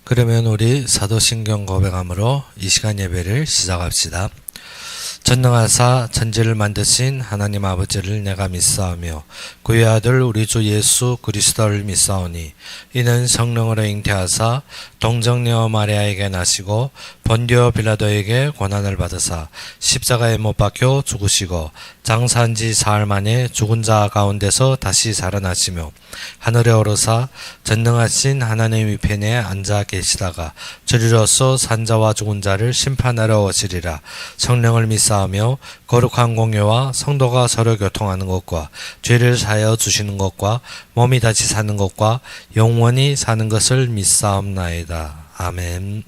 그러면 우리 사도신경 고백함으로 이 시간 예배를 시작합시다. 전능하사 천지를 만드신 하나님 아버지를 내가 믿사오며 그의 아들 우리 주 예수 그리스도를 믿사오니 이는 성령으로 잉태하사 동정녀 마리아에게 나시고 본디오 빌라도에게 고난을 받으사 십자가에 못 박혀 죽으시고 장사한 지 사흘 만에 죽은 자 가운데서 다시 살아나시며 하늘에 오르사 전능하신 하나님 위편에 앉아 계시다가 저리로서 산자와 죽은 자를 심판하러 오시리라. 성령을 믿사오며 거룩한 공예와 성도가 서로 교통하는 것과 죄를 사하여 주시는 것과 몸이 다시 사는 것과 영원히 사는 것을 믿사옵나이다. 아멘.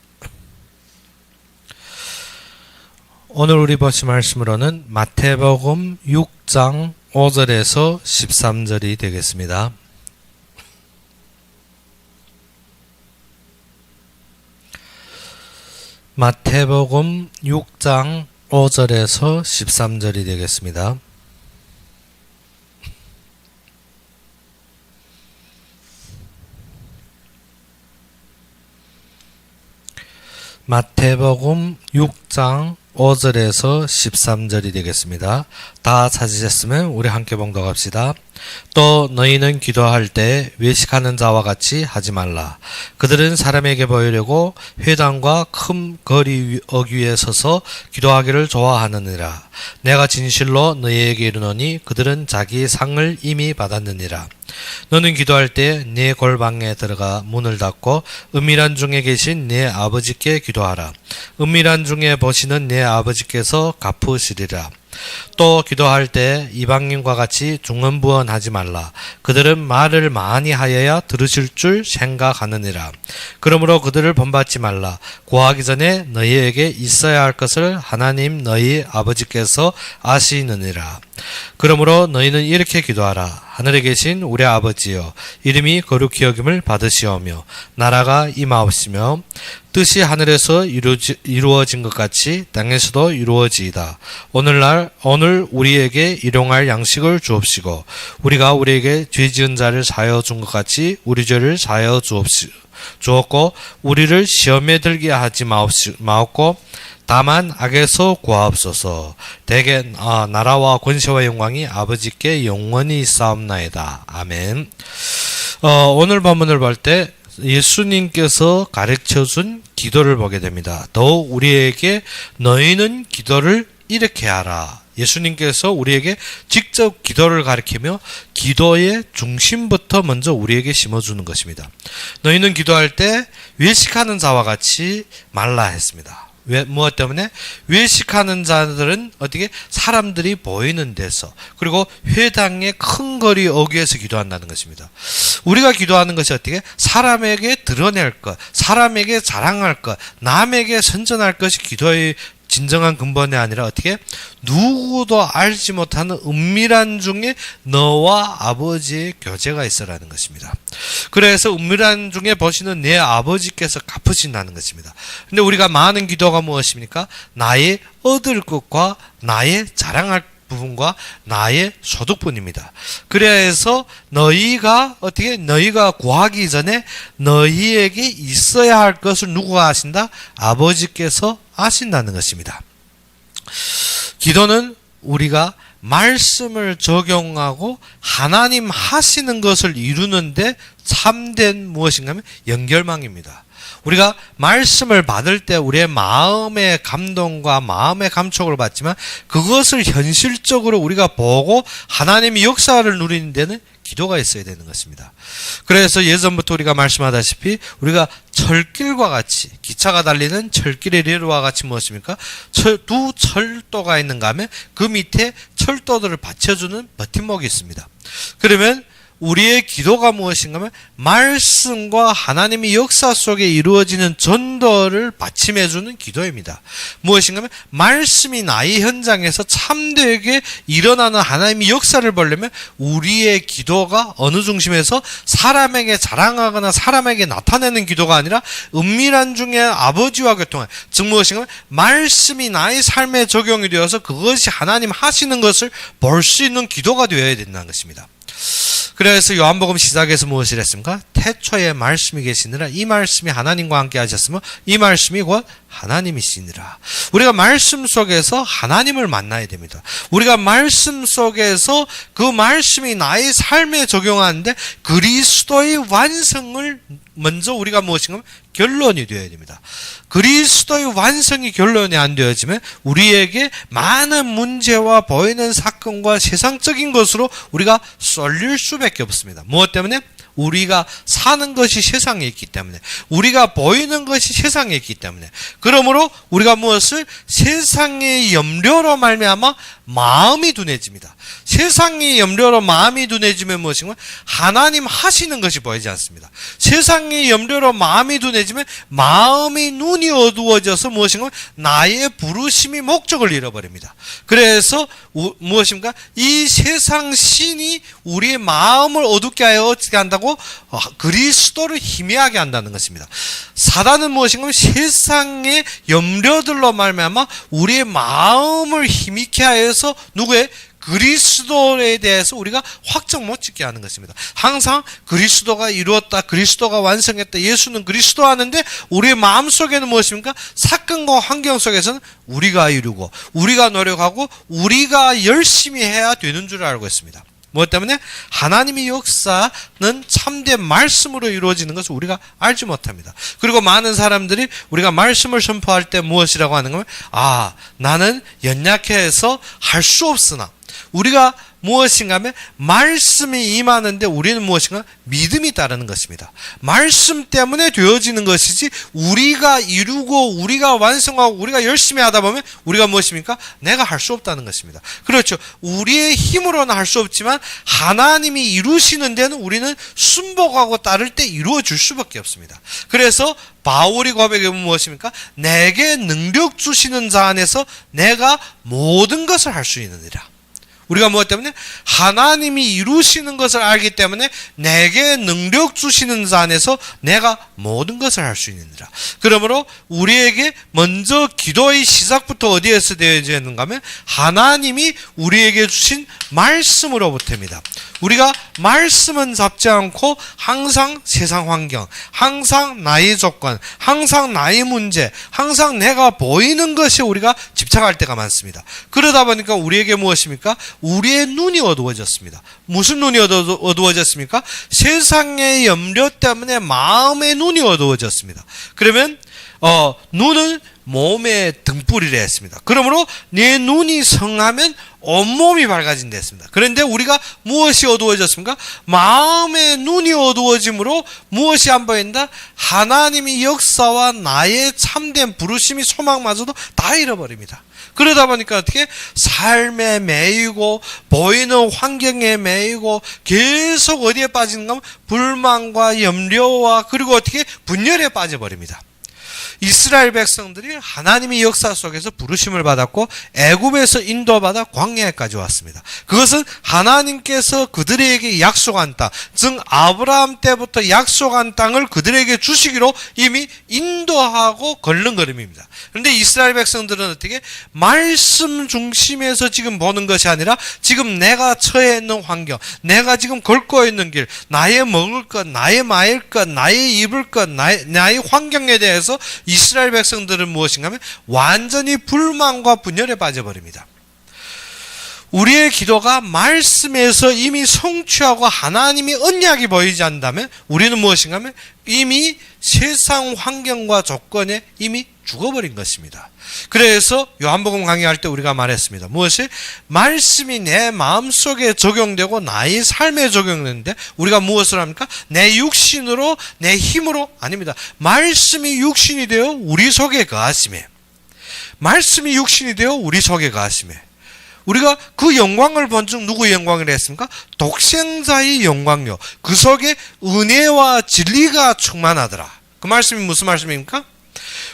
오늘 우리 보실 말씀으로는 마태복음 6장 5절에서 13절이 되겠습니다. 마태복음 6장 5절에서 13절이 되겠습니다. 마태복음 6장 5절에서 13절이 되겠습니다. 다 찾으셨으면 우리 함께 봉독합시다. 또 너희는 기도할 때 외식하는 자와 같이 하지 말라. 그들은 사람에게 보이려고 회당과 큰 거리 어귀에 서서 기도하기를 좋아하느니라. 내가 진실로 너희에게 이르노니 그들은 자기의 상을 이미 받았느니라. 너는 기도할 때 네 골방에 들어가 문을 닫고 은밀한 중에 계신 네 아버지께 기도하라. 은밀한 중에 보시는 네 아버지께서 갚으시리라. 또 기도할 때 이방인과 같이 중언부언하지 말라. 그들은 말을 많이 하여야 들으실 줄 생각하느니라. 그러므로 그들을 본받지 말라. 구하기 전에 너희에게 있어야 할 것을 하나님 너희 아버지께서 아시느니라. 그러므로 너희는 이렇게 기도하라. 하늘에 계신 우리 아버지여, 이름이 거룩히 여김을 받으시오며 나라가 임하옵시며 뜻이 하늘에서 이루어진 것 같이 땅에서도 이루어지이다. 오늘 우리에게 일용할 양식을 주옵시고 우리가 우리에게 죄 지은 자를 사하여 준 것 같이 우리 죄를 사하여 주옵고 우리를 시험에 들게 하지 마옵고 다만 악에서 구하옵소서. 대개 나라와 권세와 영광이 아버지께 영원히 있사옵나이다. 아멘. 오늘 본문을 볼 때 예수님께서 가르쳐준 기도를 보게 됩니다. 더욱 우리에게 너희는 기도를 이렇게 하라. 예수님께서 우리에게 직접 기도를 가르치며 기도의 중심부터 먼저 우리에게 심어주는 것입니다. 너희는 기도할 때 외식하는 자와 같이 말라 했습니다. 무엇 때문에? 외식하는 자들은 어떻게 사람들이 보이는 데서 그리고 회당의 큰 거리 어귀에서 기도한다는 것입니다. 우리가 기도하는 것이 어떻게? 사람에게 드러낼 것, 사람에게 자랑할 것, 남에게 선전할 것이 기도의 진정한 근본이 아니라 어떻게? 누구도 알지 못하는 은밀한 중에 너와 아버지의 교제가 있어라는 것입니다. 그래서 은밀한 중에 보시는 내 아버지께서 갚으신다는 것입니다. 근데 우리가 많은 기도가 무엇입니까? 나의 얻을 것과 나의 자랑할 부분과 나의 소득분입니다. 그래서 너희가 구하기 전에 너희에게 있어야 할 것을 누구가 아신다? 아버지께서 아신다는 것입니다. 기도는 우리가 말씀을 적용하고 하나님 하시는 것을 이루는데 참된 무엇인가 하면 연결망입니다. 우리가 말씀을 받을 때 우리의 마음의 감동과 마음의 감촉을 받지만 그것을 현실적으로 우리가 보고 하나님의 역사를 누리는 데는 기도가 있어야 되는 것입니다. 그래서 예전부터 우리가 말씀하다시피 우리가 철길과 같이 기차가 달리는 철길의 레일과 같이 무엇입니까? 두 철도가 있는가 하면 그 밑에 철도들을 받쳐주는 버팀목이 있습니다. 그러면 우리의 기도가 무엇인가 하면 말씀과 하나님의 역사 속에 이루어지는 전도를 받침해주는 기도입니다. 무엇인가 하면 말씀이 나의 현장에서 참되게 일어나는 하나님의 역사를 보려면 우리의 기도가 어느 중심에서 사람에게 자랑하거나 사람에게 나타내는 기도가 아니라 은밀한 중에 아버지와 교통하는, 즉 무엇인가 하면 말씀이 나의 삶에 적용이 되어서 그것이 하나님 하시는 것을 볼 수 있는 기도가 되어야 된다는 것입니다. 그래서 요한복음 시작에서 무엇을 했습니까? 태초에 말씀이 계시니라. 이 말씀이 하나님과 함께 하셨으며 이 말씀이 곧 하나님이시니라. 우리가 말씀 속에서 하나님을 만나야 됩니다. 우리가 말씀 속에서 그 말씀이 나의 삶에 적용하는데 그리스도의 완성을 먼저 우리가 무엇인가 결론이 되어야 됩니다. 그리스도의 완성이 결론이 안 되어지면 우리에게 많은 문제와 보이는 사건과 세상적인 것으로 우리가 쏠릴 수밖에 없습니다. 무엇 때문에? 우리가 사는 것이 세상에 있기 때문에, 우리가 보이는 것이 세상에 있기 때문에, 그러므로 우리가 무엇을 세상의 염려로 말미암아 마음이 둔해집니다. 세상의 염려로 마음이 둔해지면 무엇인가? 하나님 하시는 것이 보이지 않습니다. 세상의 염려로 마음이 둔해지면 마음의 눈이 어두워져서 무엇인가? 나의 부르심이 목적을 잃어버립니다. 그래서 무엇인가? 이 세상 신이 우리의 마음을 어둡게 하여 어떻게 한다고? 그리스도를 희미하게 한다는 것입니다. 사단은 무엇인가? 세상의 염려들로 말미암아 우리의 마음을 희미케 하여서 누구의? 그리스도에 대해서 우리가 확정 못 짓게 하는 것입니다. 항상 그리스도가 이루었다, 그리스도가 완성했다, 예수는 그리스도 하는데 우리의 마음속에는 무엇입니까? 사건과 환경 속에서는 우리가 이루고 우리가 노력하고 우리가 열심히 해야 되는 줄 알고 있습니다. 무엇 때문에? 하나님의 역사는 참된 말씀으로 이루어지는 것을 우리가 알지 못합니다. 그리고 많은 사람들이 우리가 말씀을 선포할 때 무엇이라고 하는 거면, 나는 연약해서 할 수 없으나, 우리가 무엇인가 하면 말씀이 임하는데 우리는 무엇인가? 믿음이 따르는 것입니다. 말씀 때문에 되어지는 것이지 우리가 이루고 우리가 완성하고 우리가 열심히 하다 보면 우리가 무엇입니까? 내가 할 수 없다는 것입니다. 그렇죠. 우리의 힘으로는 할 수 없지만 하나님이 이루시는 데는 우리는 순복하고 따를 때 이루어질 수밖에 없습니다. 그래서 바울이 고백해보면 무엇입니까? 내게 능력 주시는 자 안에서 내가 모든 것을 할 수 있느니라. 우리가 무엇 때문에? 하나님이 이루시는 것을 알기 때문에 내게 능력 주시는 자 안에서 내가 모든 것을 할 수 있느니라. 그러므로 우리에게 먼저 기도의 시작부터 어디에서 되어야 하는가 하면 하나님이 우리에게 주신 말씀으로부터입니다. 우리가 말씀은 잡지 않고 항상 세상 환경, 항상 나의 조건, 항상 나의 문제, 항상 내가 보이는 것에 우리가 집착할 때가 많습니다. 그러다 보니까 우리에게 무엇입니까? 우리의 눈이 어두워졌습니다. 무슨 눈이 어두워졌습니까? 세상의 염려 때문에 마음의 눈이 어두워졌습니다. 그러면 눈은 몸의 등불이라 했습니다. 그러므로 내 눈이 성하면 온몸이 밝아진다 했습니다. 그런데 우리가 무엇이 어두워졌습니까? 마음의 눈이 어두워짐으로 무엇이 안 보인다? 하나님의 역사와 나의 참된 부르심이 소망마저도 다 잃어버립니다. 그러다 보니까 어떻게? 삶에 매이고 보이는 환경에 매이고 계속 어디에 빠지는가 하면 불만과 염려와 그리고 어떻게? 분열에 빠져버립니다. 이스라엘 백성들이 하나님의 역사 속에서 부르심을 받았고 애굽에서 인도받아 광야에까지 왔습니다. 그것은 하나님께서 그들에게 약속한 땅, 즉 아브라함 때부터 약속한 땅을 그들에게 주시기로 이미 인도하고 걸름걸음입니다. 그런데 이스라엘 백성들은 어떻게? 말씀 중심에서 지금 보는 것이 아니라 지금 내가 처해 있는 환경, 내가 지금 걸고 있는 길, 나의 먹을 것, 나의 마실 것, 나의 입을 것, 나의 환경에 대해서 이스라엘 백성들은 무엇인가 하면 완전히 불만과 분열에 빠져버립니다. 우리의 기도가 말씀에서 이미 성취하고 하나님이 언약이 보이지 않는다면 우리는 무엇인가 하면 이미 세상 환경과 조건에 이미 죽어버린 것입니다. 그래서 요한복음 강의할 때 우리가 말했습니다. 무엇이? 말씀이 내 마음속에 적용되고 나의 삶에 적용되는데 우리가 무엇을 합니까? 내 육신으로 내 힘으로 아닙니다. 말씀이 육신이 되어 우리 속에 거하심에, 말씀이 육신이 되어 우리 속에 거하심에 우리가 그 영광을 본 즉 누구의 영광이라 했습니까? 독생자의 영광요. 그 속에 은혜와 진리가 충만하더라. 그 말씀이 무슨 말씀입니까?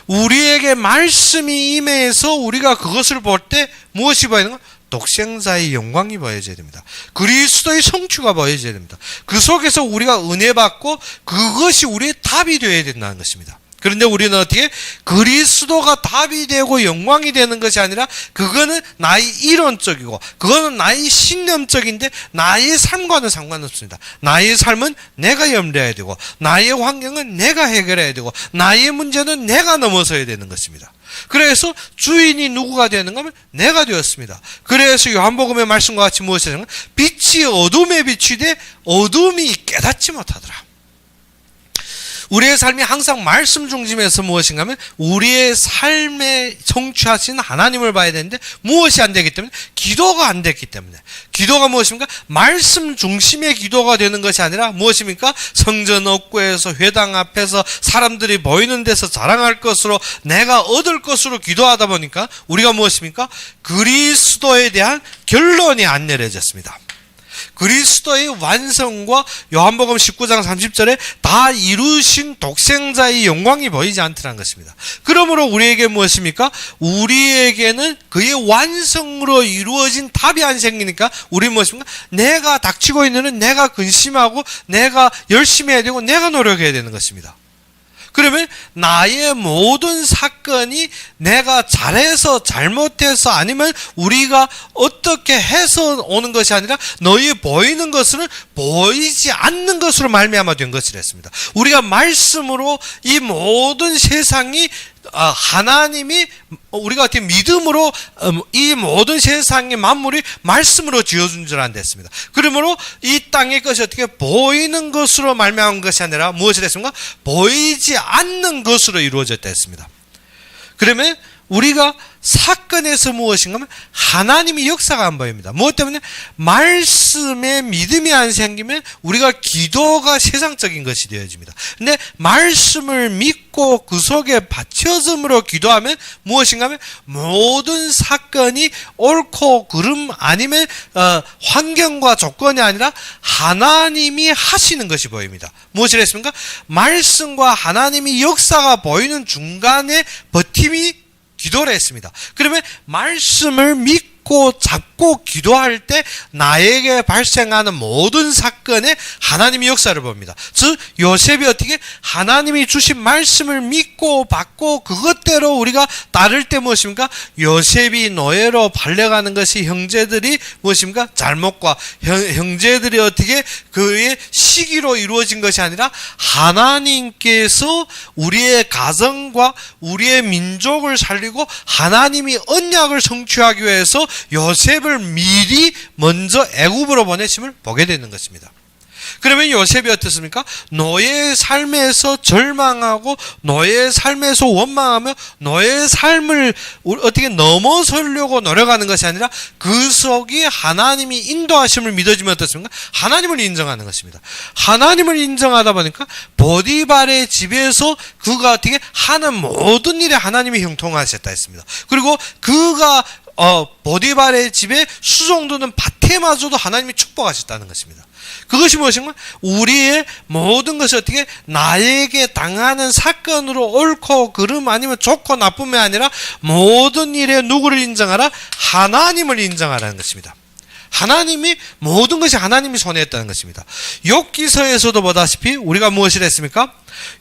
우리에게 말씀이 임해서 우리가 그것을 볼 때 무엇이 보이는가? 독생자의 영광이 보여져야 됩니다. 그리스도의 성취가 보여져야 됩니다. 그 속에서 우리가 은혜 받고 그것이 우리의 답이 되어야 된다는 것입니다. 그런데 우리는 어떻게 그리스도가 답이 되고 영광이 되는 것이 아니라 그거는 나의 이론적이고 그거는 나의 신념적인데 나의 삶과는 상관없습니다. 나의 삶은 내가 염려해야 되고 나의 환경은 내가 해결해야 되고 나의 문제는 내가 넘어서야 되는 것입니다. 그래서 주인이 누구가 되는가 하면 내가 되었습니다. 그래서 요한복음의 말씀과 같이 무엇이냐면 빛이 어둠에 비추되 어둠이 깨닫지 못하더라. 우리의 삶이 항상 말씀 중심에서 무엇인가 하면 우리의 삶에 성취하신 하나님을 봐야 되는데 무엇이 안 되기 때문에 기도가 안 됐기 때문에 기도가 무엇입니까? 말씀 중심의 기도가 되는 것이 아니라 무엇입니까? 성전 업구에서 회당 앞에서 사람들이 보이는 데서 자랑할 것으로 내가 얻을 것으로 기도하다 보니까 우리가 무엇입니까? 그리스도에 대한 결론이 안 내려졌습니다. 그리스도의 완성과 요한복음 19장 30절에 다 이루신 독생자의 영광이 보이지 않더라는 것입니다. 그러므로 우리에게 무엇입니까? 우리에게는 그의 완성으로 이루어진 답이 안 생기니까 우리 무엇입니까? 내가 닥치고 있는 한 내가 근심하고 내가 열심히 해야 되고 내가 노력해야 되는 것입니다. 그러면 나의 모든 사건이 내가 잘해서 잘못해서 아니면 우리가 어떻게 해서 오는 것이 아니라 너희 보이는 것은 보이지 않는 것으로 말미암아 된 것이라 했습니다. 우리가 말씀으로 이 모든 세상이 하나님이 우리가 어떻게 믿음으로 이 모든 세상의 만물이 말씀으로 지어준 줄 안다 했습니다. 그러므로 이 땅의 것이 어떻게 보이는 것으로 말미암은 것이 아니라 무엇이 됐습니까? 보이지 않는 것으로 이루어졌다 했습니다. 그러면 우리가 사건에서 무엇인가 하면 하나님의 역사가 안 보입니다. 무엇 때문에? 말씀에 믿음이 안 생기면 우리가 기도가 세상적인 것이 되어집니다. 근데 말씀을 믿고 그 속에 받쳐짐으로 기도하면 무엇인가 하면 모든 사건이 옳고 그름 아니면 환경과 조건이 아니라 하나님이 하시는 것이 보입니다. 무엇을 했습니까? 말씀과 하나님의 역사가 보이는 중간에 버팀이 기도를 했습니다. 그러면 말씀을 믿고 잡고 기도할 때 나에게 발생하는 모든 사건에 하나님의 역사를 봅니다. 즉 요셉이 어떻게 하나님이 주신 말씀을 믿고 받고 그것대로 우리가 따를 때 무엇입니까? 요셉이 노예로 팔려가는 것이 형제들이 무엇입니까? 잘못과 형제들이 어떻게 그의 시기로 이루어진 것이 아니라 하나님께서 우리의 가정과 우리의 민족을 살리고 하나님이 언약을 성취하기 위해서 요셉을 미리 먼저 애굽으로 보내심을 보게 되는 것입니다. 그러면 요셉이 어떻습니까? 노예의 삶에서 절망하고 노예의 삶에서 원망하며 노예의 삶을 어떻게 넘어서려고 노력하는 것이 아니라 그 속에 하나님이 인도하심을 믿어지면 어떻습니까? 하나님을 인정하는 것입니다. 하나님을 인정하다 보니까 보디발의 집에서 그가 어떻게 하는 모든 일에 하나님이 형통하셨다 했습니다. 그리고 그가 보디발의 집에 수종드는 밭에마저도 하나님이 축복하셨다는 것입니다. 그것이 무엇인가? 우리의 모든 것이 어떻게 나에게 당하는 사건으로 옳고 그름 아니면 좋고 나쁨이 아니라 모든 일에 누구를 인정하라? 하나님을 인정하라는 것입니다. 하나님이 모든 것이 하나님이 손에 있다는 것입니다. 욥기서에서도 보다시피 우리가 무엇을 했습니까?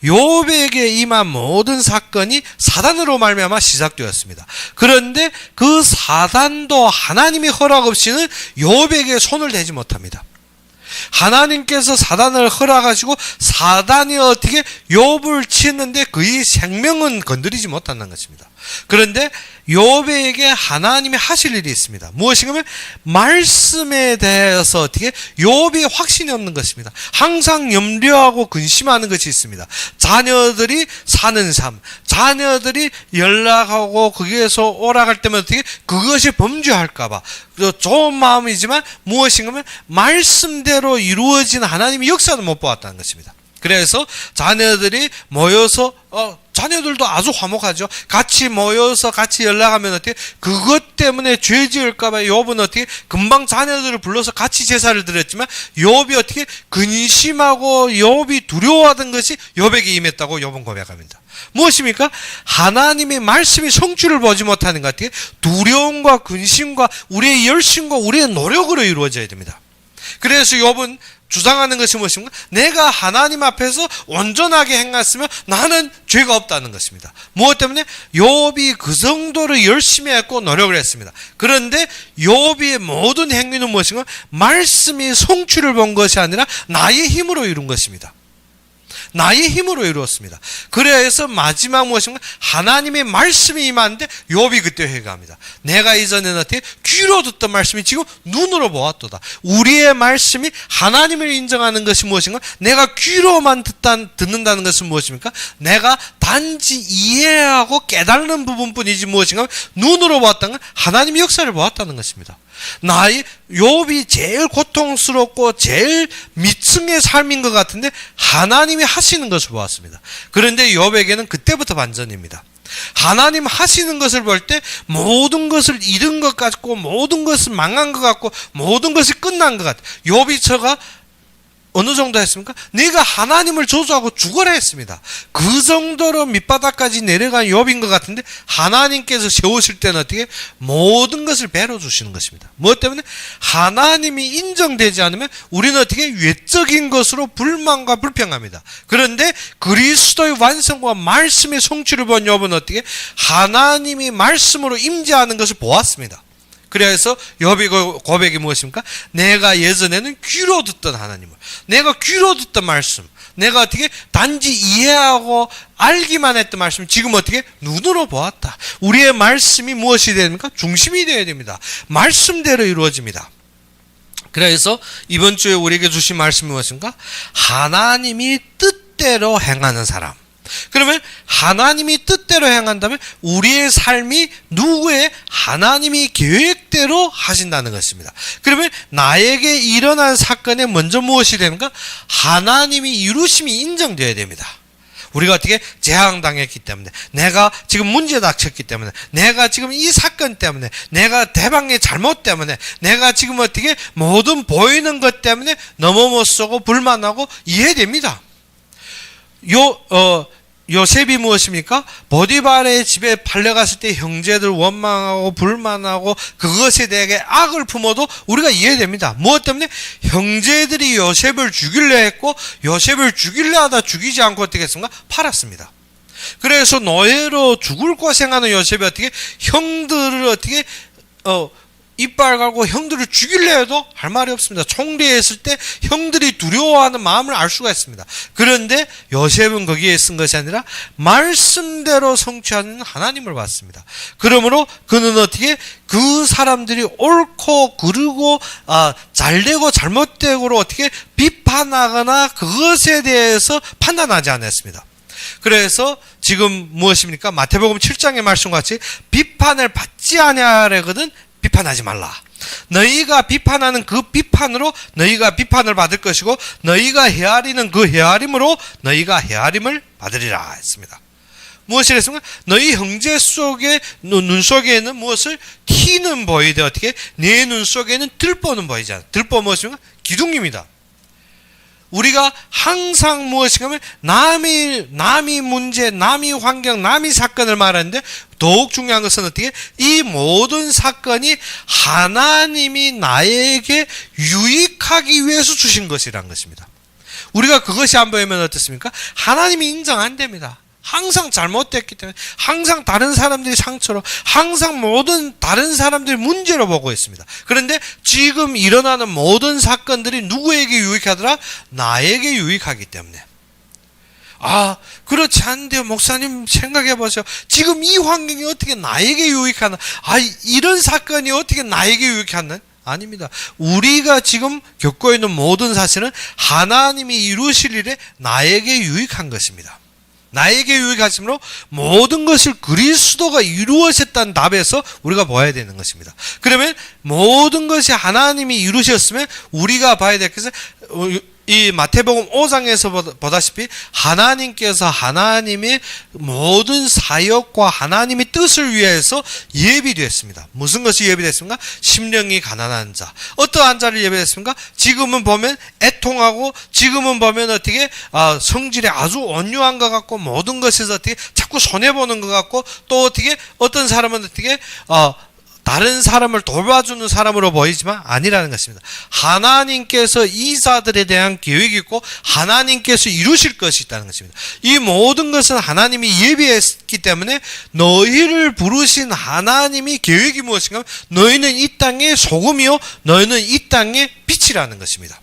욥에게 임한 모든 사건이 사단으로 말미암아 시작되었습니다. 그런데 그 사단도 하나님의 허락 없이는 욥에게 손을 대지 못합니다. 하나님께서 사단을 허락하시고 사단이 어떻게 욥을 치는데 그의 생명은 건드리지 못한다는 것입니다. 그런데 욥에게 하나님이 하실 일이 있습니다. 무엇인가 하면 말씀에 대해서 어떻게 욥이 확신이 없는 것입니다. 항상 염려하고 근심하는 것이 있습니다. 자녀들이 사는 삶, 자녀들이 연락하고 거기에서 오락할 때면 어떻게 그것이 범죄할까봐 좋은 마음이지만 무엇인가 하면 말씀대로 이루어진 하나님의 역사는 못 보았다는 것입니다. 그래서 자녀들이 모여서 자녀들도 아주 화목하죠. 같이 모여서 같이 연락하면 어떻게 그것 때문에 죄 지을까봐 욥은 어떻게 금방 자녀들을 불러서 같이 제사를 드렸지만 욥이 어떻게 근심하고 욥이 두려워하던 것이 욥에게 임했다고 욥은 고백합니다. 무엇입니까? 하나님의 말씀이 성취를 보지 못하는 것 같아요. 두려움과 근심과 우리의 열심과 우리의 노력으로 이루어져야 됩니다. 그래서 욥은 주장하는 것이 무엇인가? 내가 하나님 앞에서 온전하게 행했으면 나는 죄가 없다는 것입니다. 무엇 때문에? 욥이 그 정도로 열심히 했고 노력을 했습니다. 그런데 욥의 모든 행위는 무엇인가? 말씀이 성취를 본 것이 아니라 나의 힘으로 이룬 것입니다. 나의 힘으로 이루었습니다. 그래서 마지막 무엇인가? 하나님의 말씀이 임하는데 욥이 그때 회개합니다. 내가 이전에는 어떻게 귀로 듣던 말씀이 지금 눈으로 보았도다. 우리의 말씀이 하나님을 인정하는 것이 무엇인가? 내가 귀로만 듣는다는 것은 무엇입니까? 내가 단지 이해하고 깨달는 부분뿐이지 무엇인가? 눈으로 보았다는 건 하나님의 역사를 보았다는 것입니다. 나의 욥이 제일 고통스럽고 제일 미층의 삶인 것 같은데 하나님이 하시는 것을 보았습니다. 그런데 욥에게는 그때부터 반전입니다. 하나님 하시는 것을 볼 때 모든 것을 잃은 것 같고 모든 것을 망한 것 같고 모든 것이 끝난 것 같아요. 욥이 저가 어느 정도 했습니까? 네가 하나님을 저주하고 죽어라 했습니다. 그 정도로 밑바닥까지 내려간 욥인 것 같은데 하나님께서 세우실 때는 어떻게? 모든 것을 배로 주시는 것입니다. 무엇 때문에? 하나님이 인정되지 않으면 우리는 어떻게? 외적인 것으로 불만과 불평합니다. 그런데 그리스도의 완성과 말씀의 성취를 본 욥은 어떻게? 하나님이 말씀으로 임재하는 것을 보았습니다. 그래서 욥의 고백이 무엇입니까? 내가 예전에는 귀로 듣던 하나님을, 내가 귀로 듣던 말씀, 내가 어떻게 단지 이해하고 알기만 했던 말씀, 지금 어떻게 눈으로 보았다. 우리의 말씀이 무엇이 됩니까? 중심이 되어야 됩니다. 말씀대로 이루어집니다. 그래서 이번 주에 우리에게 주신 말씀이 무엇인가? 하나님이 뜻대로 행하는 사람. 그러면 하나님이 뜻대로 행한다면 우리의 삶이 누구의? 하나님이 계획대로 하신다는 것입니다. 그러면 나에게 일어난 사건에 먼저 무엇이 됩니까? 하나님이 이루심이 인정되어야 됩니다. 우리가 어떻게 재앙당했기 때문에, 내가 지금 문제 닥쳤기 때문에, 내가 지금 이 사건 때문에, 내가 대방의 잘못 때문에, 내가 지금 어떻게 모든 보이는 것 때문에 너무 못 쓰고 불만하고 이해됩니다. 요셉이 무엇입니까? 보디발의 집에 팔려갔을 때 형제들 원망하고 불만하고 그것에 대해 악을 품어도 우리가 이해됩니다. 무엇 때문에? 형제들이 요셉을 죽이려 했고 요셉을 죽이려 하다 죽이지 않고 어떻게 했습니까? 팔았습니다. 그래서 노예로 죽을 고생하는 요셉이 어떻게 형들을 어떻게 이빨 갈고 형들을 죽이려 해도 할 말이 없습니다. 총리했을 때 형들이 두려워하는 마음을 알 수가 있습니다. 그런데 요셉은 거기에 쓴 것이 아니라 말씀대로 성취하는 하나님을 봤습니다. 그러므로 그는 어떻게 그 사람들이 옳고 그르고 잘되고 잘못되고로 어떻게 비판하거나 그것에 대해서 판단하지 않았습니다. 그래서 지금 무엇입니까? 마태복음 7장의 말씀과 같이 비판을 받지 아니하려거든 비판하지 말라. 너희가 비판하는 그 비판으로 너희가 비판을 받을 것이고 너희가 헤아리는 그 헤아림으로 너희가 헤아림을 받으리라 했습니다. 무엇을 했습니까? 너희 형제 속에 눈 속에는 무엇을 티는 보이되 어떻게 내 눈 속에는 들보는 보이지 않아. 들보 무엇입니까? 기둥입니다. 우리가 항상 무엇인가 하면 남이 문제, 남이 환경, 남이 사건을 말하는데 더욱 중요한 것은 어떻게? 이 모든 사건이 하나님이 나에게 유익하기 위해서 주신 것이라는 것입니다. 우리가 그것이 안 보이면 어떻습니까? 하나님이 인정 안 됩니다. 항상 잘못됐기 때문에 항상 다른 사람들이 상처로 항상 모든 다른 사람들이 문제로 보고 있습니다. 그런데 지금 일어나는 모든 사건들이 누구에게 유익하더라? 나에게 유익하기 때문에. 그렇지 않은데요. 목사님 생각해 보세요. 지금 이 환경이 어떻게 나에게 유익하나? 이런 사건이 어떻게 나에게 유익하나? 아닙니다. 우리가 지금 겪고 있는 모든 사실은 하나님이 이루실 일에 나에게 유익한 것입니다. 나에게 유익하심으로 모든 것을 그리스도가 이루어졌다는 답에서 우리가 봐야 되는 것입니다. 그러면 모든 것이 하나님이 이루셨으면 우리가 봐야 될 것은 이 마태복음 5장에서 보다시피 하나님께서 하나님의 모든 사역과 하나님의 뜻을 위해서 예비되었습니다. 무슨 것이 예비됐습니까? 심령이 가난한 자. 어떠한 자를 예비됐습니까? 지금은 보면 애통하고 지금은 보면 어떻게 성질이 아주 온유한 것 같고 모든 것에서 어떻게 자꾸 손해보는 것 같고 또 어떻게 어떤 사람은 어떻게 다른 사람을 돌봐주는 사람으로 보이지만 아니라는 것입니다. 하나님께서 이 자들에 대한 계획이 있고 하나님께서 이루실 것이 있다는 것입니다. 이 모든 것은 하나님이 예비했기 때문에 너희를 부르신 하나님이 계획이 무엇인가 하면 너희는 이 땅의 소금이요 너희는 이 땅의 빛이라는 것입니다.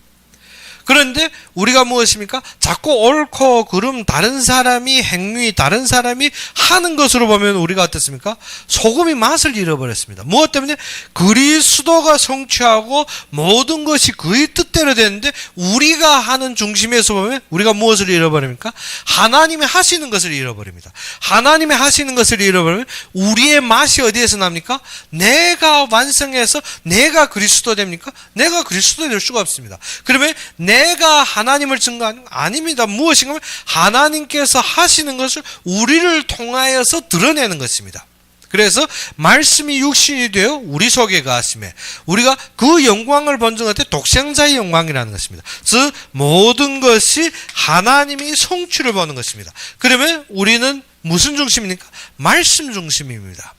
그런데 우리가 무엇입니까? 자꾸 옳고 그름 다른 사람이 행위 다른 사람이 하는 것으로 보면 우리가 어떻습니까? 소금이 맛을 잃어버렸습니다. 무엇 때문에? 그리스도가 성취하고 모든 것이 그의 뜻대로 되는데 우리가 하는 중심에서 보면 우리가 무엇을 잃어버립니까? 하나님이 하시는 것을 잃어버립니다. 하나님이 하시는 것을 잃어버리면 우리의 맛이 어디에서 납니까? 내가 완성해서 내가 그리스도 됩니까? 내가 그리스도 될 수가 없습니다. 그러면 내가 하나님을 증거하는 거 아닙니다. 무엇인가 하면 하나님께서 하시는 것을 우리를 통하여서 드러내는 것입니다. 그래서 말씀이 육신이 되어 우리 속에 가심에 우리가 그 영광을 본적 같아 독생자의 영광이라는 것입니다. 즉 모든 것이 하나님이 성취를 보는 것입니다. 그러면 우리는 무슨 중심입니까? 말씀 중심입니다.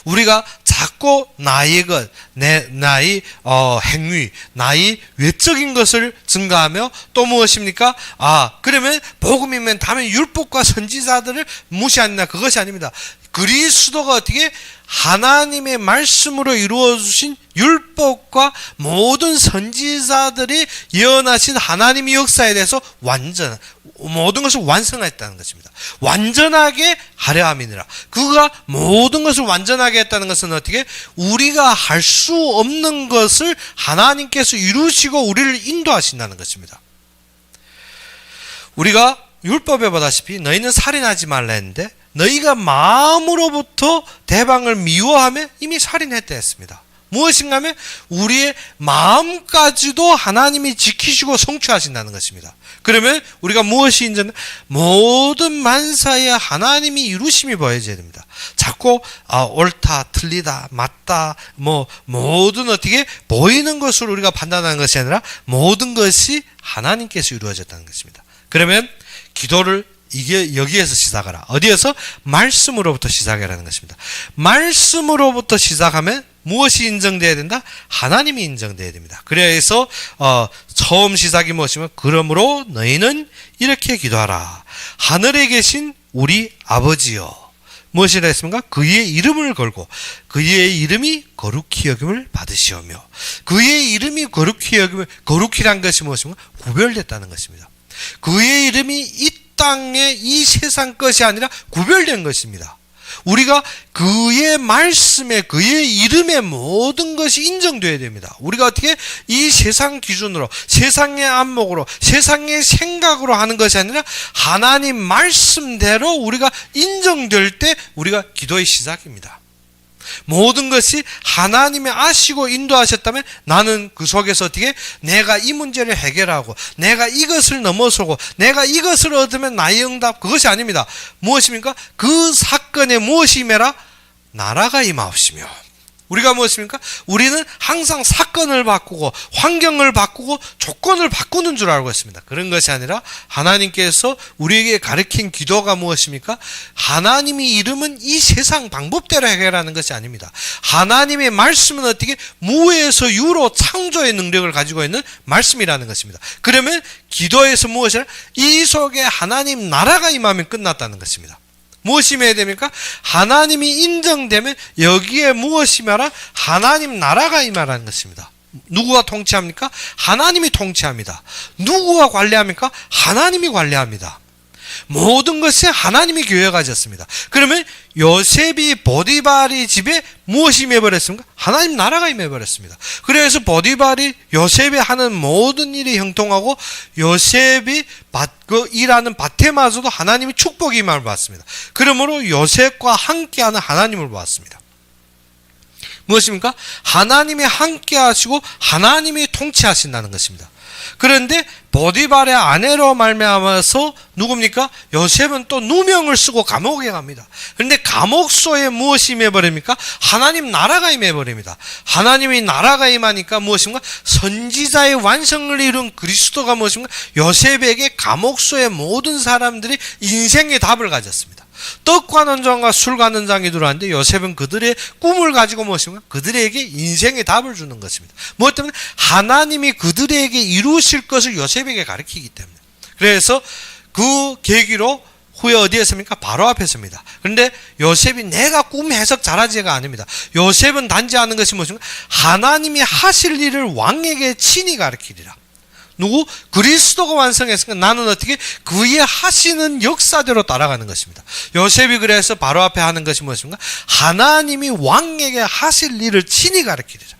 우리가 자꾸 나의 것, 나의 행위, 나의 외적인 것을 증가하며 또 무엇입니까? 그러면 복음이면 다음에 율법과 선지자들을 무시한다. 그것이 아닙니다. 그리스도가 어떻게 하나님의 말씀으로 이루어 주신 율법과 모든 선지자들이 예언하신 하나님의 역사에 대해서 모든 것을 완성했다는 것입니다. 완전하게 하려 함이니라. 그가 모든 것을 완전하게 했다는 것은 어떻게? 우리가 할 수 없는 것을 하나님께서 이루시고 우리를 인도하신다는 것입니다. 우리가 율법에 보다시피 너희는 살인하지 말라 했는데 너희가 마음으로부터 대방을 미워하며 이미 살인했다 했습니다. 무엇인가 하면 우리의 마음까지도 하나님이 지키시고 성취하신다는 것입니다. 그러면 우리가 무엇이 인정? 모든 만사에 하나님이 이루심이 보여져야 됩니다. 자꾸 옳다, 틀리다, 맞다, 모든 어떻게 보이는 것으로 우리가 판단하는 것이 아니라 모든 것이 하나님께서 이루어졌다는 것입니다. 그러면 기도를 여기에서 시작하라. 어디에서? 말씀으로부터 시작하라는 것입니다. 말씀으로부터 시작하면 무엇이 인정되어야 된다? 하나님이 인정되어야 됩니다. 그래서 처음 시작이 무엇이면 그러므로 너희는 이렇게 기도하라. 하늘에 계신 우리 아버지여. 무엇이라 했습니까? 그의 이름을 걸고 그의 이름이 거룩히 여김을 받으시오며 그의 이름이 거룩히 여김을 거룩히란 것이 무엇입니까? 구별됐다는 것입니다. 그의 이름이 이 땅에 이 세상 것이 아니라 구별된 것입니다. 우리가 그의 말씀에 그의 이름에 모든 것이 인정되어야 됩니다. 우리가 어떻게 이 세상 기준으로 세상의 안목으로 세상의 생각으로 하는 것이 아니라 하나님 말씀대로 우리가 인정될 때 우리가 기도의 시작입니다. 모든 것이 하나님이 아시고 인도하셨다면 나는 그 속에서 어떻게 내가 이 문제를 해결하고 내가 이것을 넘어서고 내가 이것을 얻으면 나의 응답 그것이 아닙니다. 무엇입니까? 그 사건에 무엇이 임해라? 나라가 임하옵시며 우리가 무엇입니까? 우리는 항상 사건을 바꾸고 환경을 바꾸고 조건을 바꾸는 줄 알고 있습니다. 그런 것이 아니라 하나님께서 우리에게 가르친 기도가 무엇입니까? 하나님의 이름은 이 세상 방법대로 해결하는 것이 아닙니다. 하나님의 말씀은 어떻게 무에서 유로 창조의 능력을 가지고 있는 말씀이라는 것입니다. 그러면 기도에서 무엇이라? 이 속에 하나님 나라가 임하면 끝났다는 것입니다. 무엇이 임해야 됩니까? 하나님이 인정되면 여기에 무엇이 임하라? 하나님 나라가 임하라는 것입니다. 누구가 통치합니까? 하나님이 통치합니다. 누구가 관리합니까? 하나님이 관리합니다. 모든 것이 하나님이 계획하셨습니다. 그러면 요셉이 보디발이 집에 무엇이 임해버렸습니까? 하나님 나라가 임해버렸습니다. 그래서 보디발이 요셉이 하는 모든 일이 형통하고 요셉이 일하는 밭에마저도 하나님이 축복이 임함을 받습니다. 그러므로 요셉과 함께하는 하나님을 보았습니다. 무엇입니까? 하나님이 함께하시고 하나님이 통치하신다는 것입니다. 그런데 보디발의 아내로 말미암아서 누굽니까? 요셉은 또 누명을 쓰고 감옥에 갑니다. 그런데 감옥소에 무엇이 임해버립니까? 하나님 나라가 임해버립니다. 하나님이 나라가 임하니까 무엇인가? 선지자의 완성을 이룬 그리스도가 무엇인가? 요셉에게 감옥소의 모든 사람들이 인생의 답을 가졌습니다. 떡 가는 장과 술 가는 장이 들어왔는데 요셉은 그들의 꿈을 가지고 무엇인가? 그들에게 인생의 답을 주는 것입니다. 무엇 때문에? 하나님이 그들에게 이루실 것을 요셉에게 가르치기 때문에. 그래서 그 계기로 후에 어디에 섭니까? 바로 앞에 섭니다. 그런데 요셉이 내가 꿈 해석 잘하지가 아닙니다. 요셉은 단지 아는 것이 무엇인가? 하나님이 하실 일을 왕에게 친히 가르치리라. 누구? 그리스도가 완성했으니까 나는 어떻게? 그의 하시는 역사대로 따라가는 것입니다. 요셉이 그래서 바로 앞에 하는 것이 무엇인가? 하나님이 왕에게 하실 일을 친히 가르치리라.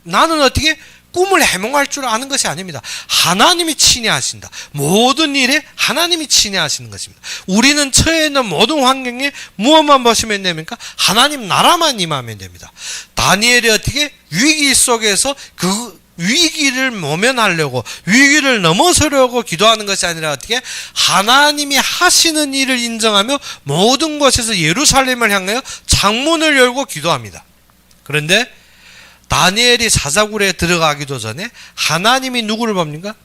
나는 어떻게? 꿈을 해몽할 줄 아는 것이 아닙니다. 하나님이 친히 하신다. 모든 일에 하나님이 친히 하시는 것입니다. 우리는 처해 있는 모든 환경에 무엇만 보시면 됩니까? 하나님 나라만 임하면 됩니다. 다니엘이 어떻게? 위기 속에서 그 위기를 모면하려고, 위기를 넘어서려고 기도하는 것이 아니라 어떻게? 하나님이 하시는 일을 인정하며 모든 곳에서 예루살렘을 향하여 창문을 열고 기도합니다. 그런데 다니엘이 사자굴에 들어가기도 전에 하나님이 누구를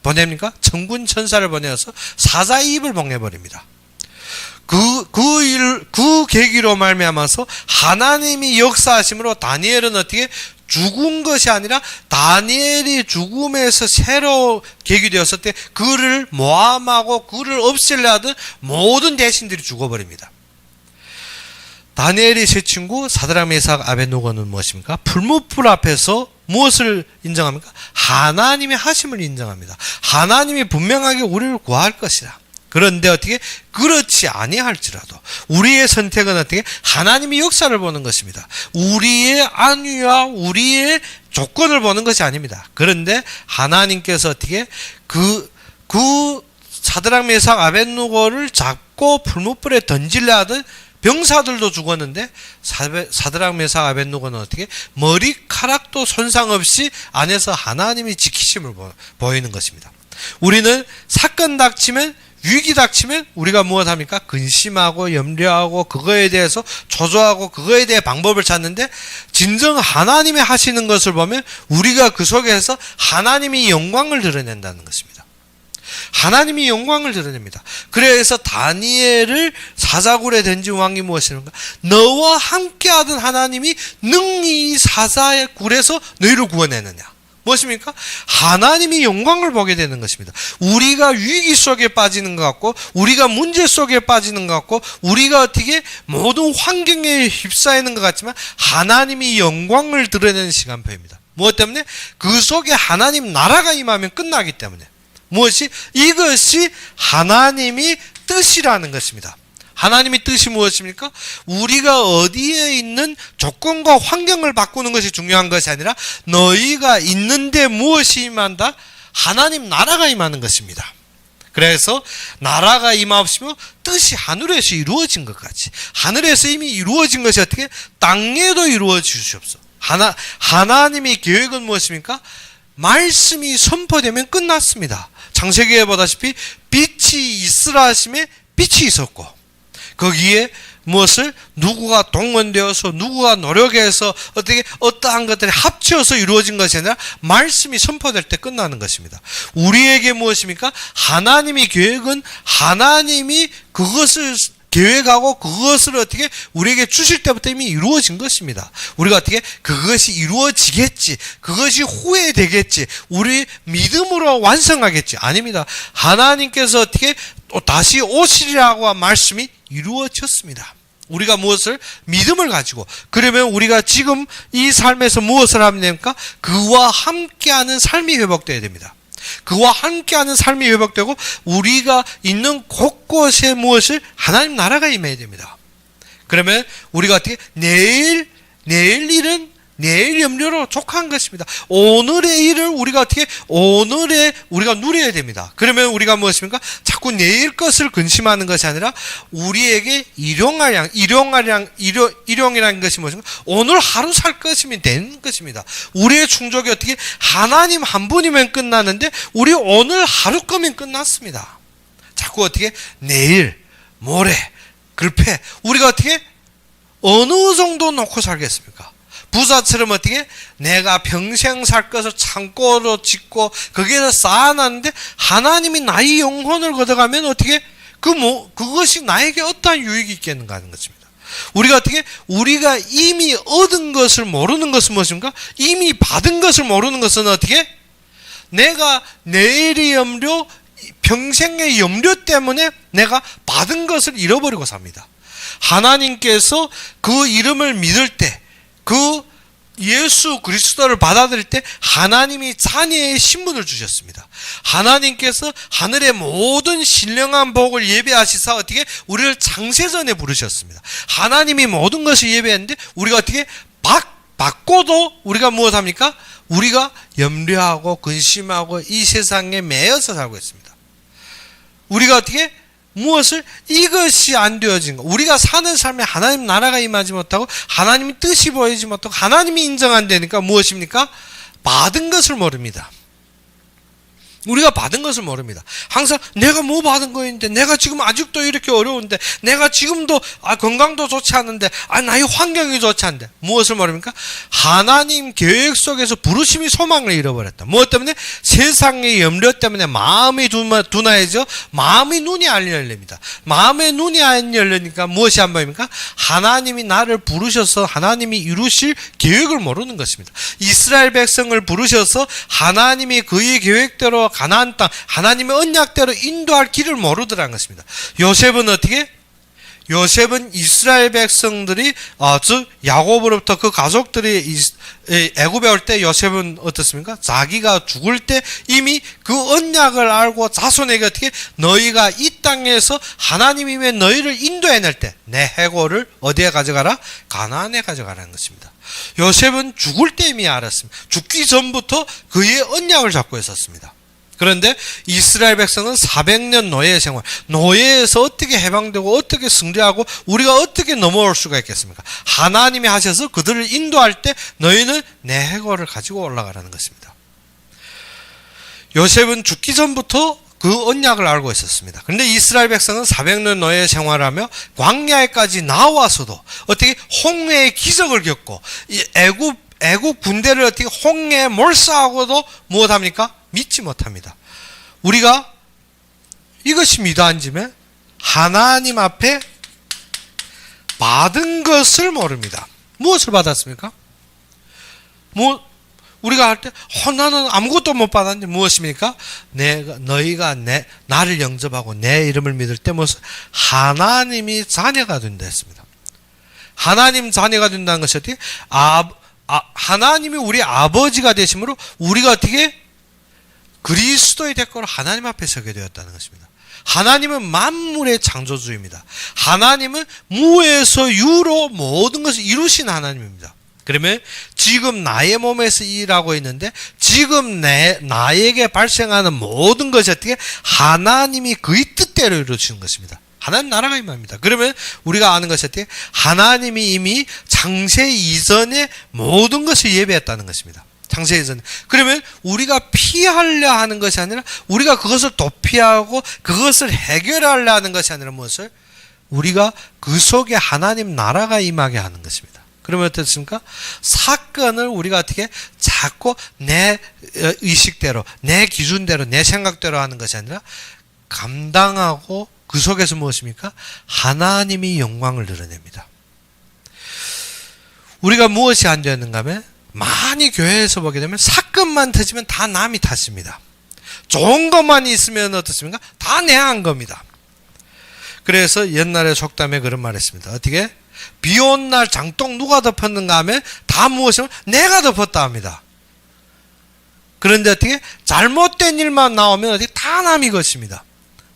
보냅니까? 천군 천사를 보내어서 사자의 입을 봉해버립니다. 그 계기로 말미암아서 하나님이 역사하심으로 다니엘은 어떻게? 죽은 것이 아니라 다니엘이 죽음에서 새로 계기되었을 때 그를 모함하고 그를 없애려 하던 모든 대신들이 죽어버립니다. 다니엘의 세 친구 사드락 메삭 아벳느고는 무엇입니까? 풀무불 앞에서 무엇을 인정합니까? 하나님의 하심을 인정합니다. 하나님이 분명하게 우리를 구할 것이다. 그런데 어떻게? 그렇지 아니할지라도 우리의 선택은 어떻게? 하나님의 역사를 보는 것입니다. 우리의 안위와 우리의 조건을 보는 것이 아닙니다. 그런데 하나님께서 어떻게? 그 사드락 메삭 아벳느고를 잡고 풀무불에 던지려 하던 병사들도 죽었는데 사드락 메삭 아벳느고는 어떻게? 머리카락도 손상 없이 안에서 하나님이 지키심을 보이는 것입니다. 우리는 사건 닥치면, 위기 닥치면 우리가 무엇합니까? 근심하고 염려하고 그거에 대해서 조조하고 그거에 대해 방법을 찾는데 진정 하나님이 하시는 것을 보면 우리가 그 속에서 하나님이 영광을 드러낸다는 것입니다. 하나님이 영광을 드러냅니다. 그래서 다니엘을 사자굴에 던진 왕이 무엇이는가? 너와 함께하던 하나님이 능히 이 사자굴에서 너희를 구원했느냐? 무엇입니까? 하나님이 영광을 보게 되는 것입니다. 우리가 위기 속에 빠지는 것 같고 우리가 문제 속에 빠지는 것 같고 우리가 어떻게 모든 환경에 휩싸이는 것 같지만 하나님이 영광을 드러내는 시간표입니다. 무엇 때문에? 그 속에 하나님 나라가 임하면 끝나기 때문에. 무엇이? 이것이 하나님이 뜻이라는 것입니다. 하나님의 뜻이 무엇입니까? 우리가 어디에 있는 조건과 환경을 바꾸는 것이 중요한 것이 아니라 너희가 있는데 무엇이 임한다? 하나님 나라가 임하는 것입니다. 그래서 나라가 임하시며 뜻이 하늘에서 이루어진 것 같이 하늘에서 이미 이루어진 것이 어떻게? 땅에도 이루어지시옵소서. 하나님의 계획은 무엇입니까? 말씀이 선포되면 끝났습니다. 창세기에 보다시피 빛이 있으라 하심에 빛이 있었고 거기에 무엇을 누구가 동원되어서 누구가 노력해서 어떻게 어떠한 것들이 합쳐서 이루어진 것이 아니라 말씀이 선포될 때 끝나는 것입니다. 우리에게 무엇입니까? 하나님의 계획은 하나님이 그것을 계획하고 그것을 어떻게 우리에게 주실 때부터 이미 이루어진 것입니다. 우리가 어떻게 그것이 이루어지겠지, 그것이 후에 되겠지, 우리 믿음으로 완성하겠지. 아닙니다. 하나님께서 어떻게 또 다시 오시리라고 한 말씀이 이루어졌습니다. 우리가 무엇을? 믿음을 가지고. 그러면 우리가 지금 이 삶에서 무엇을 하면 됩니까? 그와 함께하는 삶이 회복되어야 됩니다. 그와 함께하는 삶이 회복되고 우리가 있는 곳곳에 무엇을? 하나님 나라가 임해야 됩니다. 그러면 우리가 어떻게? 내일 일은 내일 염려로 족한 것입니다. 오늘의 일을 우리가 어떻게? 오늘에 우리가 누려야 됩니다. 그러면 우리가 무엇입니까? 자꾸 내일 것을 근심하는 것이 아니라 우리에게 일용이라는 것이 무엇인가? 오늘 하루 살 것이면 되는 것입니다. 우리의 충족이 어떻게? 하나님 한 분이면 끝나는데 우리 오늘 하루 거면 끝났습니다. 자꾸 어떻게? 내일, 모레, 글패 우리가 어떻게? 어느 정도 놓고 살겠습니까? 부자처럼 어떻게? 내가 평생 살 것을 창고로 짓고 거기에서 쌓아놨는데 하나님이 나의 영혼을 걷어가면 어떻게? 그것이 나에게 어떠한 유익이 있겠는가 하는 것입니다. 우리가 이미 얻은 것을 모르는 것은 무엇입니까? 이미 받은 것을 모르는 것은 어떻게? 내가 내일의 염려, 평생의 염려 때문에 내가 받은 것을 잃어버리고 삽니다. 하나님께서 그 이름을 믿을 때, 그 예수 그리스도를 받아들일 때 하나님이 자녀의 신분을 주셨습니다. 하나님께서 하늘의 모든 신령한 복을 예배하시사 어떻게 우리를 창세전에 부르셨습니다. 하나님이 모든 것을 예배했는데 우리가 어떻게 받고도 우리가 무엇합니까? 우리가 염려하고 근심하고 이 세상에 매여서 살고 있습니다. 우리가 어떻게 무엇을 이것이 안 되어진 것, 우리가 사는 삶에 하나님 나라가 임하지 못하고 하나님의 뜻이 보이지 못하고 하나님이 인정 안 되니까 무엇입니까? 받은 것을 모릅니다. 우리가 받은 것을 모릅니다. 항상 내가 뭐 받은 거인데, 내가 지금 아직도 이렇게 어려운데, 내가 지금도 건강도 좋지 않은데, 나의 환경이 좋지 않은데, 무엇을 모릅니까? 하나님 계획 속에서 부르심이 소망을 잃어버렸다. 무엇 때문에? 세상의 염려 때문에 마음이 둔하여져 마음의 눈이 안 열립니다. 마음의 눈이 안 열리니까 무엇이 안 보입니까? 하나님이 나를 부르셔서 하나님이 이루실 계획을 모르는 것입니다. 이스라엘 백성을 부르셔서 하나님이 그의 계획대로 가나안 땅, 하나님의 언약대로 인도할 길을 모르더라는 것입니다. 요셉은 어떻게? 요셉은 이스라엘 백성들이 즉 야곱으로부터 그 가족들이 애굽에 올 때 요셉은 어떻습니까? 자기가 죽을 때 이미 그 언약을 알고 자손에게 어떻게 너희가 이 땅에서 하나님이 왜 너희를 인도해낼 때 내 해골을 어디에 가져가라? 가나안에 가져가라는 것입니다. 요셉은 죽을 때 이미 알았습니다. 죽기 전부터 그의 언약을 잡고 있었습니다. 그런데 이스라엘 백성은 400년 노예 생활, 노예에서 어떻게 해방되고 어떻게 승리하고 우리가 어떻게 넘어올 수가 있겠습니까? 하나님이 하셔서 그들을 인도할 때 너희는 내 해골을 가지고 올라가라는 것입니다. 요셉은 죽기 전부터 그 언약을 알고 있었습니다. 그런데 이스라엘 백성은 400년 노예 생활하며 광야에까지 나와서도 어떻게 홍해의 기적을 겪고 애굽 군대를 어떻게 홍해에 몰사하고도 무엇합니까? 믿지 못합니다. 우리가 이것이 믿어 앉으면 하나님 앞에 받은 것을 모릅니다. 무엇을 받았습니까? 우리가 할 때 나는 아무것도 못 받았는데 무엇입니까? 너희가 나를 영접하고 내 이름을 믿을 때 무엇을? 하나님이 자녀가 된다 했습니다. 하나님 자녀가 된다는 것이 어떻게? 하나님이 우리 아버지가 되심으로 우리가 어떻게? 그리스도의 대가로 하나님 앞에 서게 되었다는 것입니다. 하나님은 만물의 창조주입니다. 하나님은 무에서 유로 모든 것을 이루신 하나님입니다. 그러면 지금 나의 몸에서 일하고 있는데 지금 나에게 발생하는 모든 것이 어떻게? 하나님이 그의 뜻대로 이루어지는 것입니다. 하나님 나라가 임합니다. 그러면 우리가 아는 것이 어떻게? 하나님이 이미 창세 이전에 모든 것을 예배했다는 것입니다. 창세 이전에. 그러면 우리가 피하려 하는 것이 아니라 우리가 그것을 도피하고 그것을 해결하려 하는 것이 아니라 무엇을? 우리가 그 속에 하나님 나라가 임하게 하는 것입니다. 그러면 어떻습니까? 사건을 우리가 어떻게 자꾸 내 의식대로, 내 기준대로, 내 생각대로 하는 것이 아니라 감당하고 그 속에서 무엇입니까? 하나님이 영광을 드러냅니다. 우리가 무엇이 안 되는가 하면 많이 교회에서 보게 되면 사건만 터지면 다 남이 탓입니다. 좋은 것만 있으면 어떻습니까? 다 내 한 겁니다. 그래서 옛날에 속담에 그런 말 했습니다. 어떻게? 비 온 날 장독 누가 덮었는가 하면 다 무엇이면 내가 덮었다 합니다. 그런데 어떻게? 잘못된 일만 나오면 어떻게? 다 남이 것입니다.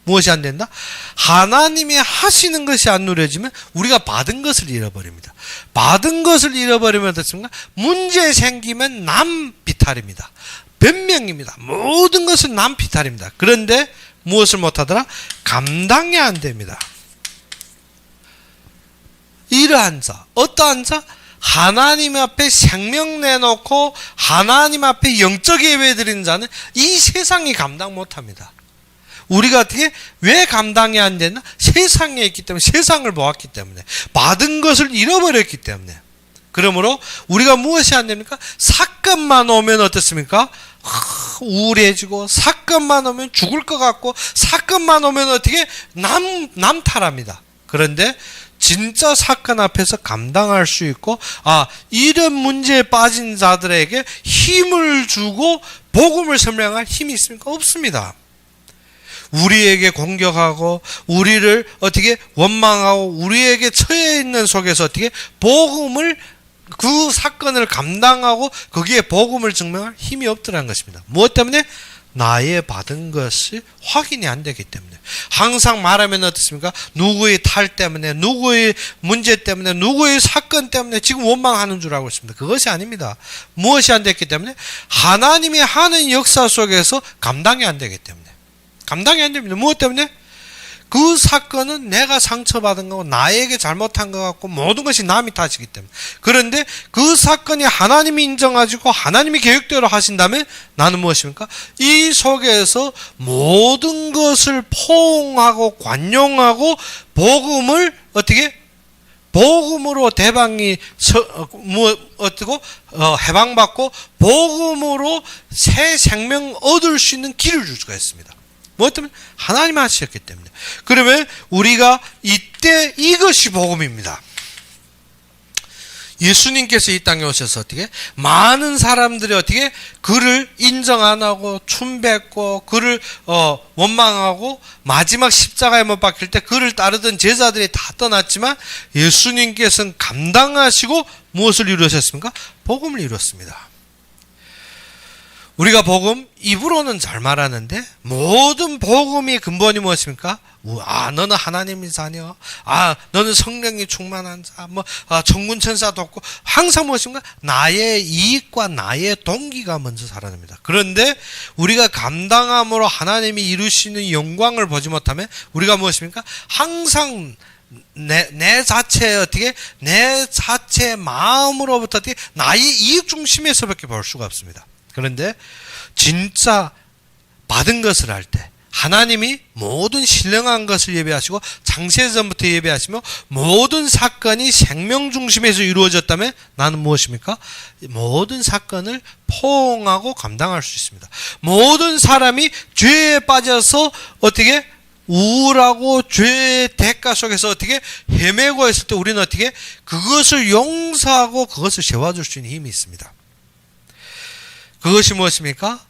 무엇이 안 된다? 하나님이 하시는 것이 안 누려지면 우리가 받은 것을 잃어버립니다. 받은 것을 잃어버리면 어떻습니까? 문제 생기면 남 비탈입니다. 변명입니다. 모든 것은 남 비탈입니다. 그런데 무엇을 못하더라? 감당이 안 됩니다. 이러한 자, 어떠한 자? 하나님 앞에 생명 내놓고 하나님 앞에 영적 예배 드리는 자는 이 세상이 감당 못합니다. 우리가 어떻게? 왜 감당이 안 되나? 세상에 있기 때문에, 세상을 보았기 때문에, 받은 것을 잃어버렸기 때문에. 그러므로 우리가 무엇이 안 됩니까? 사건만 오면 어떻습니까? 우울해지고, 사건만 오면 죽을 것 같고, 사건만 오면 어떻게 남탈합니다. 그런데 진짜 사건 앞에서 감당할 수 있고, 이런 문제에 빠진 자들에게 힘을 주고 복음을 설명할 힘이 있습니까? 없습니다. 우리에게 공격하고 우리를 어떻게 원망하고 우리에게 처해 있는 속에서 어떻게 복음을, 그 사건을 감당하고 거기에 복음을 증명할 힘이 없더라는 것입니다. 무엇 때문에? 나의 받은 것이 확인이 안 되기 때문에. 항상 말하면 어떻습니까? 누구의 탈 때문에, 누구의 문제 때문에, 누구의 사건 때문에 지금 원망하는 줄 알고 있습니다. 그것이 아닙니다. 무엇이 안 됐기 때문에? 하나님이 하는 역사 속에서 감당이 안 되기 때문에. 감당이 안 됩니다. 무엇 때문에? 그 사건은 내가 상처받은 거고 나에게 잘못한 것 같고 모든 것이 남이 탓이기 때문에. 그런데 그 사건이 하나님이 인정하시고 하나님이 계획대로 하신다면 나는 무엇입니까? 이 속에서 모든 것을 포옹하고 관용하고 복음을 어떻게? 복음으로 대방이 해방받고 복음으로 새 생명 얻을 수 있는 길을 줄 수가 있습니다. 무엇 때문에? 하나님 하셨기 때문에. 그러면 우리가 이때 이것이 복음입니다. 예수님께서 이 땅에 오셔서 어떻게? 많은 사람들이 어떻게? 그를 인정 안 하고 춤뱉고 그를 원망하고 마지막 십자가에 못 박힐 때 그를 따르던 제자들이 다 떠났지만 예수님께서는 감당하시고 무엇을 이루셨습니까? 복음을 이뤘습니다. 우리가 복음 입으로는 잘 말하는데 모든 복음의 근본이 무엇입니까? 너는 하나님의 자녀, 너는 성령이 충만한 자, 천군천사도 없고 항상 무엇입니까? 나의 이익과 나의 동기가 먼저 살아납니다. 그런데 우리가 감당함으로 하나님이 이루시는 영광을 보지 못하면 우리가 무엇입니까? 항상 내 자체 어떻게? 내 자체 마음으로부터 어떻게? 나의 이익 중심에서밖에 볼 수가 없습니다. 그런데 진짜 받은 것을 할 때 하나님이 모든 신령한 것을 예배하시고 창세전부터 예배하시며 모든 사건이 생명 중심에서 이루어졌다면 나는 무엇입니까? 모든 사건을 포옹하고 감당할 수 있습니다. 모든 사람이 죄에 빠져서 어떻게? 우울하고 죄의 대가 속에서 어떻게 헤매고 있을 때 우리는 어떻게? 그것을 용서하고 그것을 세워줄 수 있는 힘이 있습니다. 그것이 무엇입니까?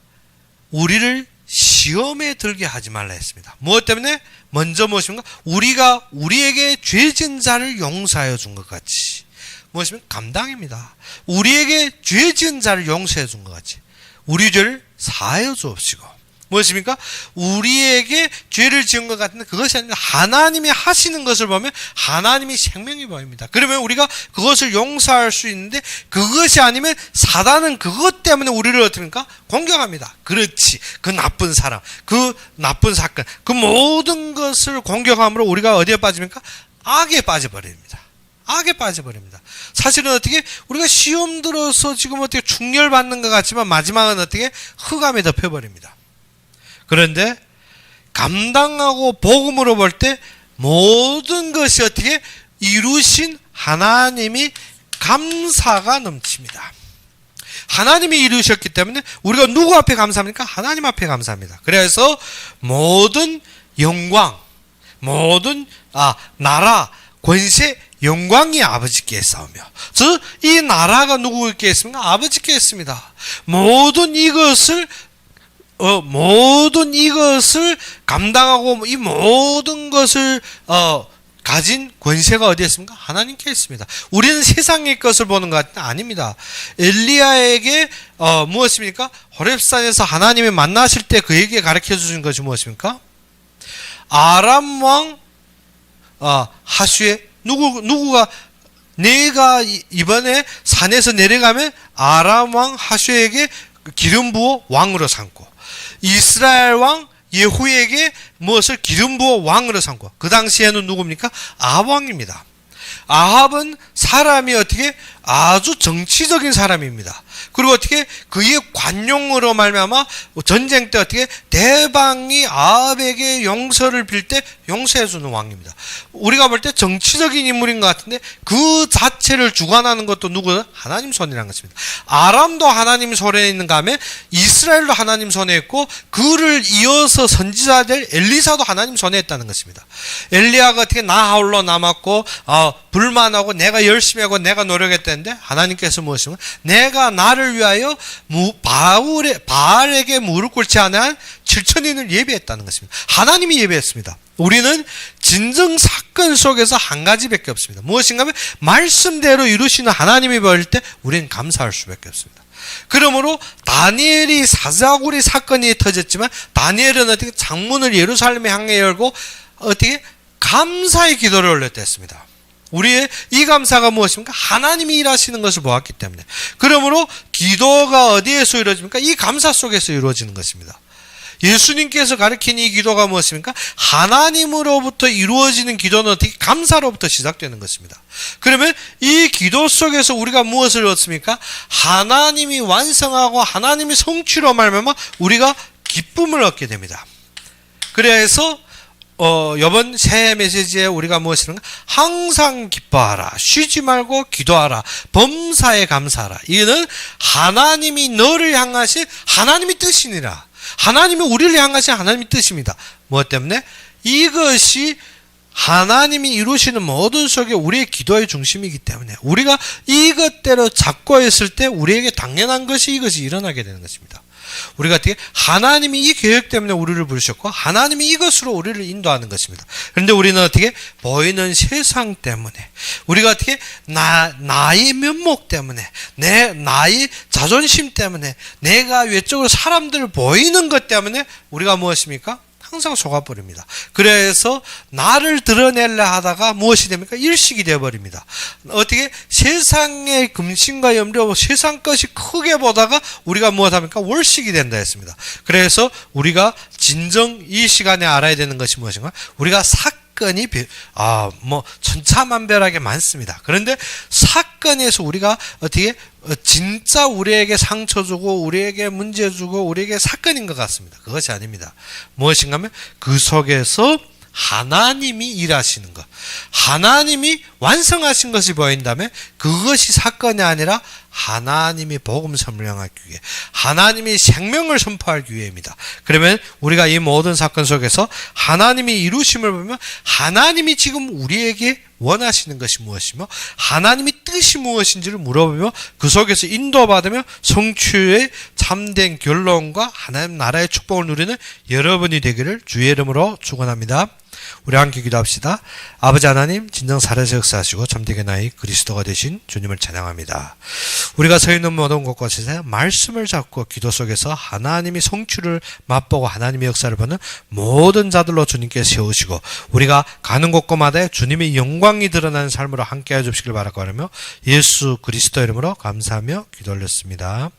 우리를 시험에 들게 하지 말라 했습니다. 무엇 때문에? 먼저 무엇입니까? 우리가 우리에게 죄진 자를 용서하여 준 것 같이. 무엇입니까? 감당입니다. 우리에게 죄진 자를 용서해 준 것 같이 우리 죄를 사하여 주옵시고. 무엇입니까? 우리에게 죄를 지은 것 같은데 그것이 아니라 하나님이 하시는 것을 보면 하나님이 생명이 보입니다. 그러면 우리가 그것을 용서할 수 있는데 그것이 아니면 사단은 그것 때문에 우리를 어떻습니까? 공격합니다. 그렇지. 그 나쁜 사람, 그 나쁜 사건, 그 모든 것을 공격함으로 우리가 어디에 빠집니까? 악에 빠져버립니다. 악에 빠져버립니다. 사실은 어떻게? 우리가 시험 들어서 지금 어떻게 충렬받는 것 같지만 마지막은 어떻게? 흑암에 덮여버립니다. 그런데 감당하고 복음으로 볼 때 모든 것이 어떻게 이루신 하나님이 감사가 넘칩니다. 하나님이 이루셨기 때문에 우리가 누구 앞에 감사합니까? 하나님 앞에 감사합니다. 그래서 모든 영광, 모든 나라, 권세, 영광이 아버지께 있사오며 즉 이 나라가 누구께 있습니까? 아버지께 있습니다. 모든 이것을 감당하고 이 모든 것을 가진 권세가 어디에 있습니까? 하나님께 있습니다. 우리는 세상의 것을 보는 것 아닙니다. 엘리야에게 무엇입니까? 호렙산에서 하나님이 만나실 때 그에게 가르쳐 주신 것이 무엇입니까? 아람 왕 하수에 누구가 내가 이번에 산에서 내려가면 아람 왕 하수에게 기름 부어 왕으로 삼고 이스라엘 왕 예후에게 무엇을 기름 부어 왕으로 삼고 그 당시에는 누굽니까? 아합 왕입니다. 아합은 사람이 어떻게 아주 정치적인 사람입니다. 그리고 어떻게 그의 관용으로 말미암아 전쟁 때 어떻게 대방이 아합에게 용서를 빌 때 용서해 주는 왕입니다. 우리가 볼 때 정치적인 인물인 것 같은데 그 자체를 주관하는 것도 누구는? 하나님 손이라는 것입니다. 아람도 하나님 손에 있는가 하면 이스라엘도 하나님 손에 있고 그를 이어서 선지자들 엘리사도 하나님 손에 있다는 것입니다. 엘리야가 어떻게 나 홀로 남았고 불만하고 내가 열심히 하고 내가 노력했다는데 하나님께서 무엇이면 내가 나를 위하여 바알에게 무릎 꿇지 않은 7천인을 예배했다는 것입니다. 하나님이 예배했습니다. 우리는 진정 사건 속에서 한 가지밖에 없습니다. 무엇인가 하면 말씀대로 이루시는 하나님이 보일 때 우리는 감사할 수밖에 없습니다. 그러므로 다니엘이 사자굴이 사건이 터졌지만 다니엘은 어떻게 창문을 예루살렘에 향해 열고 어떻게 감사의 기도를 올렸댔습니다. 우리의 이 감사가 무엇입니까? 하나님이 일하시는 것을 보았기 때문에. 그러므로 기도가 어디에서 이루어집니까? 이 감사 속에서 이루어지는 것입니다. 예수님께서 가르친 이 기도가 무엇입니까? 하나님으로부터 이루어지는 기도는 어떻게 감사로부터 시작되는 것입니다. 그러면 이 기도 속에서 우리가 무엇을 얻습니까? 하나님이 완성하고 하나님이 성취로 말미암아 우리가 기쁨을 얻게 됩니다. 그래서 이번 새해 메시지에 우리가 무엇이든가 항상 기뻐하라, 쉬지 말고 기도하라, 범사에 감사하라. 이는 하나님이 너를 향하신 하나님의 뜻이니라. 하나님이 우리를 향하신 하나님의 뜻입니다. 무엇 때문에? 이것이 하나님이 이루시는 모든 속에 우리의 기도의 중심이기 때문에 우리가 이것대로 잡고 있을 때 우리에게 당연한 것이 이것이 일어나게 되는 것입니다. 우리가 어떻게 하나님이 이 계획 때문에 우리를 부르셨고 하나님이 이것으로 우리를 인도하는 것입니다. 그런데 우리는 어떻게 보이는 세상 때문에 우리가 어떻게 나의 면목 때문에 나의 자존심 때문에 내가 외적으로 사람들을 보이는 것 때문에 우리가 무엇입니까? 항상 속아버립니다. 그래서 나를 드러내려 하다가 무엇이 됩니까? 일식이 되어버립니다. 어떻게 세상의 금신과 염려, 세상 것이 크게 보다가 우리가 무엇합니까? 월식이 된다 했습니다. 그래서 우리가 진정 이 시간에 알아야 되는 것이 무엇인가? 우리가 사건이 천차만별하게 많습니다. 그런데 사건에서 우리가 어떻게 진짜 우리에게 상처 주고 우리에게 문제 주고 우리에게 사건인 것 같습니다. 그것이 아닙니다. 무엇인가 하면 그 속에서 하나님이 일하시는 것, 하나님이 완성하신 것이 보인다면 그것이 사건이 아니라 하나님이 복음 설명하기 위해 하나님이 생명을 선포하기 위해입니다. 그러면 우리가 이 모든 사건 속에서 하나님이 이루심을 보면 하나님이 지금 우리에게 원하시는 것이 무엇이며 하나님의 뜻이 무엇인지를 물어보며 그 속에서 인도받으며 성취의 참된 결론과 하나님 나라의 축복을 누리는 여러분이 되기를 주의 이름으로 축원합니다. 우리 함께 기도합시다. 아버지 하나님, 진정 살아서 역사하시고 참되게 나의 그리스도가 되신 주님을 찬양합니다. 우리가 서 있는 모든 곳곳에서 말씀을 잡고 기도 속에서 하나님이 성취를 맛보고 하나님의 역사를 보는 모든 자들로 주님께 세우시고 우리가 가는 곳곳마다 주님의 영광이 드러나는 삶으로 함께해 주시길 바라고 하며 예수 그리스도 이름으로 감사하며 기도 올렸습니다.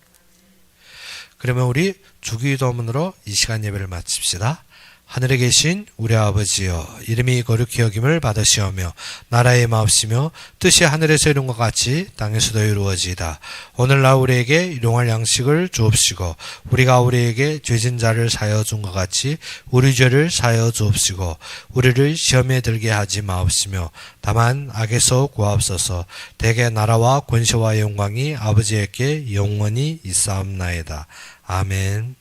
그러면 우리 주기도문으로 이 시간 예배를 마칩시다. 하늘에 계신 우리 아버지여, 이름이 거룩히 여김을 받으시오며 나라의 마옵시며 뜻이 하늘에서 이룬 것 같이 땅에서도 이루어지이다. 오늘날 우리에게 일용할 양식을 주옵시고 우리가 우리에게 죄진 자를 사하여 준 것 같이 우리 죄를 사하여 주옵시고 우리를 시험에 들게 하지 마옵시며 다만 악에서 구하옵소서. 대개 나라와 권세와 영광이 아버지에게 영원히 있사옵나이다. 아멘.